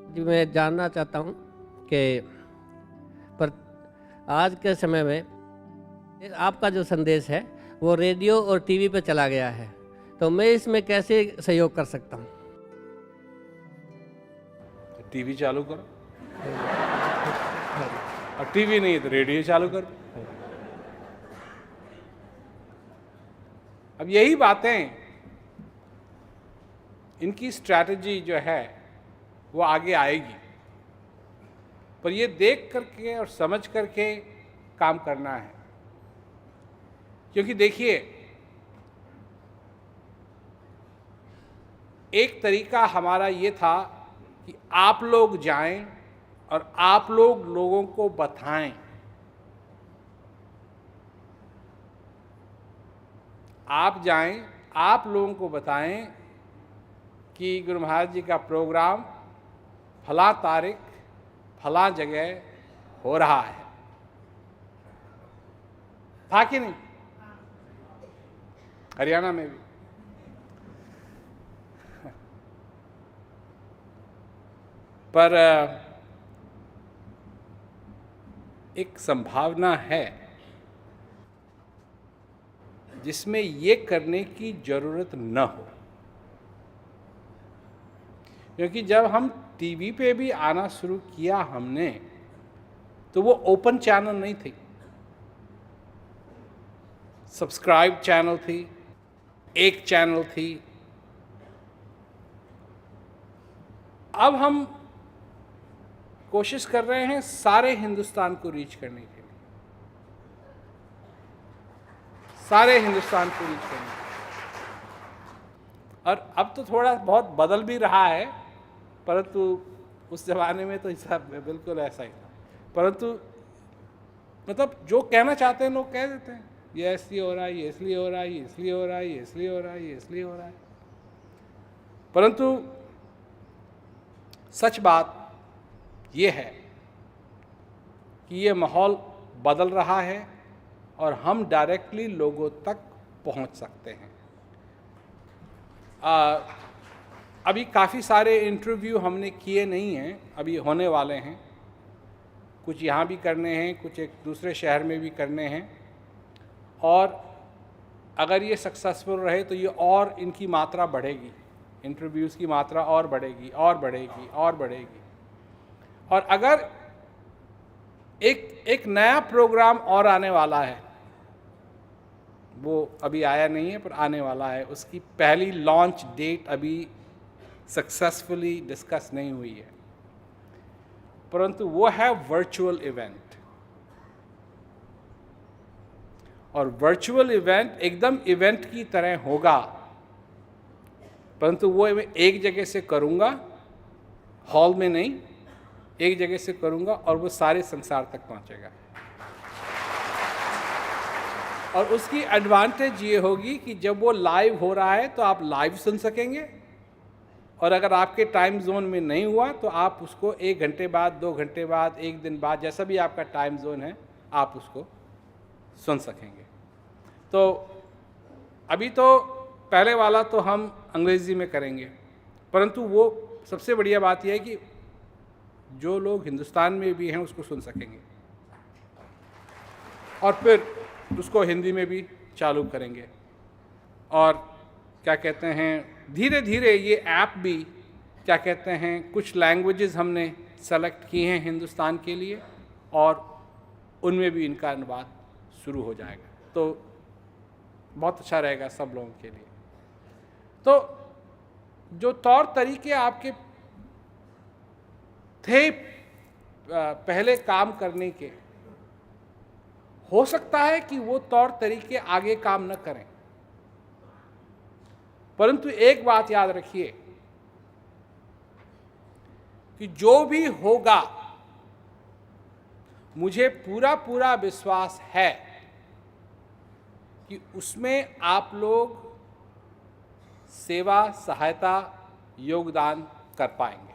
जी, मैं जानना चाहता हूँ कि पर आज के समय में आपका जो संदेश है वो रेडियो और टीवी पे चला गया है, तो मैं इसमें कैसे सहयोग कर सकता हूँ? टीवी चालू करो, हाँ जी, और टीवी नहीं है तो रेडियो चालू करो। हाँ जी। अब यही बातें, इनकी स्ट्रैटेजी जो है वो आगे आएगी, पर ये देख करके और समझ करके काम करना है। क्योंकि देखिए, एक तरीका हमारा ये था कि आप लोग जाएं और आप लोग लोगों को बताएं। आप जाएं, आप लोगों को बताएं कि गुरु महाराज जी का प्रोग्राम फला तारीख फला जगह हो रहा है। था कि नहीं? हरियाणा में भी। पर एक संभावना है जिसमें ये करने की जरूरत न हो, क्योंकि जब हम टीवी पे भी आना शुरू किया हमने, तो वो ओपन चैनल नहीं थी, सब्सक्राइब चैनल थी, एक चैनल थी। अब हम कोशिश कर रहे हैं सारे हिंदुस्तान को रीच करने के लिए, सारे हिंदुस्तान को रीच करने के लिए। और अब तो थोड़ा बहुत बदल भी रहा है, परंतु उस जमाने में तो हिसाब बिल्कुल ऐसा ही था। परंतु मतलब जो कहना चाहते हैं लोग कह देते हैं, ये इसलिए हो रहा है, ये इसलिए हो रहा है, ये इसलिए हो रहा है, ये इसलिए हो रहा है, ये इसलिए हो रहा है। परंतु सच बात ये है कि ये माहौल बदल रहा है और हम डायरेक्टली लोगों तक पहुंच सकते हैं। अभी काफ़ी सारे इंटरव्यू हमने किए नहीं हैं, अभी होने वाले हैं। कुछ यहाँ भी करने हैं, कुछ एक दूसरे शहर में भी करने हैं, और अगर ये सक्सेसफुल रहे तो ये और इनकी मात्रा बढ़ेगी, इंटरव्यूज़ की मात्रा और बढ़ेगी और बढ़ेगी और बढ़ेगी। और अगर एक नया प्रोग्राम और आने वाला है, वो अभी आया नहीं है पर आने वाला है, उसकी पहली लॉन्च डेट अभी सक्सेसफुली डिस्कस नहीं हुई है, परंतु वो है वर्चुअल इवेंट। और वर्चुअल इवेंट एकदम इवेंट की तरह होगा, परंतु वो मैं एक जगह से करूँगा, हॉल में नहीं, एक जगह से करूँगा और वो सारे संसार तक पहुँचेगा। और उसकी एडवांटेज ये होगी कि जब वो लाइव हो रहा है तो आप लाइव सुन सकेंगे, और अगर आपके टाइम जोन में नहीं हुआ तो आप उसको 1 घंटे बाद, 2 घंटे बाद, 1 दिन बाद, जैसा भी आपका टाइम जोन है, आप उसको सुन सकेंगे। तो अभी तो पहले वाला तो हम अंग्रेज़ी में करेंगे, परंतु वो सबसे बढ़िया बात यह है कि जो लोग हिंदुस्तान में भी हैं उसको सुन सकेंगे, और फिर उसको हिंदी में भी चालू करेंगे। और क्या कहते हैं, धीरे धीरे ये ऐप भी, क्या कहते हैं, कुछ लैंग्वेजेस हमने सेलेक्ट किए हैं हिंदुस्तान के लिए, और उनमें भी इनका अनुवाद शुरू हो जाएगा, तो बहुत अच्छा रहेगा सब लोगों के लिए। तो जो तौर तरीके आपके थे पहले काम करने के, हो सकता है कि वो तौर तरीके आगे काम न करें, परंतु एक बात याद रखिए कि जो भी होगा, मुझे पूरा पूरा विश्वास है कि उसमें आप लोग सेवा, सहायता, योगदान कर पाएंगे।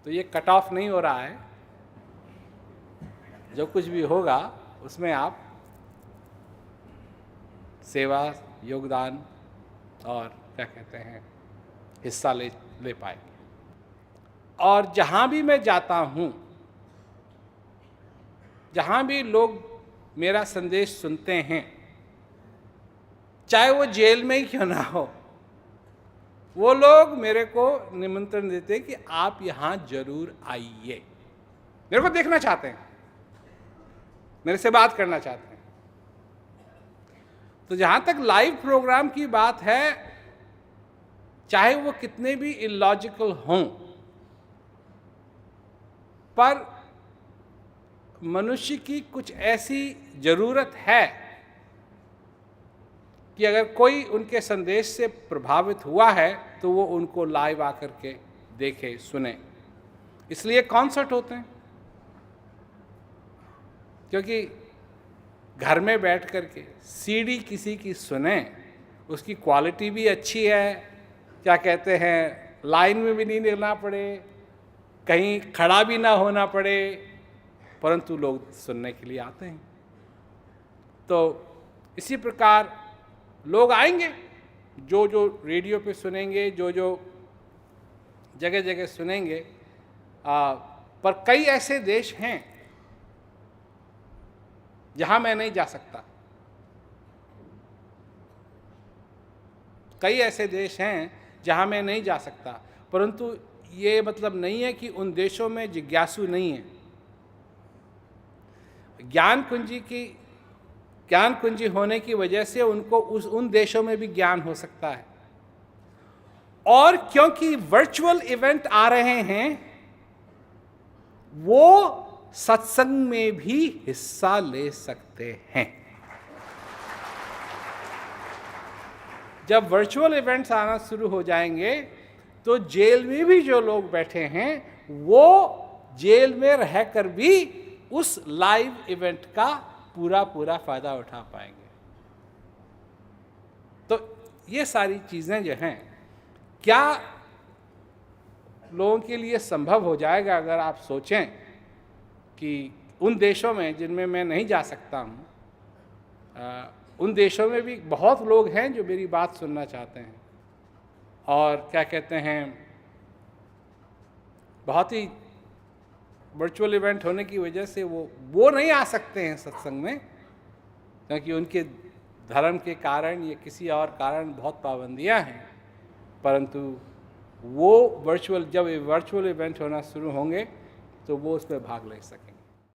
तो ये कट ऑफ नहीं हो रहा है, जो कुछ भी होगा उसमें आप सेवा, योगदान और क्या कहते हैं हिस्सा ले पाएंगे। और जहाँ भी मैं जाता हूँ, जहाँ भी लोग मेरा संदेश सुनते हैं, चाहे वो जेल में ही क्यों ना हो, वो लोग मेरे को निमंत्रण देते हैं कि आप यहाँ जरूर आइए। मेरे को देखना चाहते हैं, मेरे से बात करना चाहते हैं। तो जहाँ तक लाइव प्रोग्राम की बात है, चाहे वो कितने भी इलॉजिकल हों, पर मनुष्य की कुछ ऐसी जरूरत है कि अगर कोई उनके संदेश से प्रभावित हुआ है तो वो उनको लाइव आकर के देखे, सुने। इसलिए कॉन्सर्ट होते हैं, क्योंकि घर में बैठ कर के सीडी किसी की सुने, उसकी क्वालिटी भी अच्छी है, क्या कहते हैं लाइन में भी नहीं लगना पड़े, कहीं खड़ा भी ना होना पड़े, परंतु लोग सुनने के लिए आते हैं। तो इसी प्रकार लोग आएंगे, जो जो रेडियो पे सुनेंगे, जो जो जगह जगह सुनेंगे। पर कई ऐसे देश हैं जहां मैं नहीं जा सकता, कई ऐसे देश हैं जहां मैं नहीं जा सकता, परंतु ये मतलब नहीं है कि उन देशों में जिज्ञासु नहीं है। ज्ञान कुंजी होने की वजह से उनको उन देशों में भी ज्ञान हो सकता है। और क्योंकि वर्चुअल इवेंट आ रहे हैं, वो सत्संग में भी हिस्सा ले सकते हैं। जब वर्चुअल इवेंट्स आना शुरू हो जाएंगे तो जेल में भी जो लोग बैठे हैं वो जेल में रहकर भी उस लाइव इवेंट का पूरा फायदा उठा पाएंगे। तो ये सारी चीजें जो हैं, क्या लोगों के लिए संभव हो जाएगा अगर आप सोचें कि उन देशों में जिनमें मैं नहीं जा सकता हूँ, उन देशों में भी बहुत लोग हैं जो मेरी बात सुनना चाहते हैं, और क्या कहते हैं बहुत ही वर्चुअल इवेंट होने की वजह से वो नहीं आ सकते हैं सत्संग में, क्योंकि उनके धर्म के कारण या किसी और कारण बहुत पाबंदियां हैं। परंतु वो जब वर्चुअल इवेंट होना शुरू होंगे तो वो उसमें भाग ले सकें।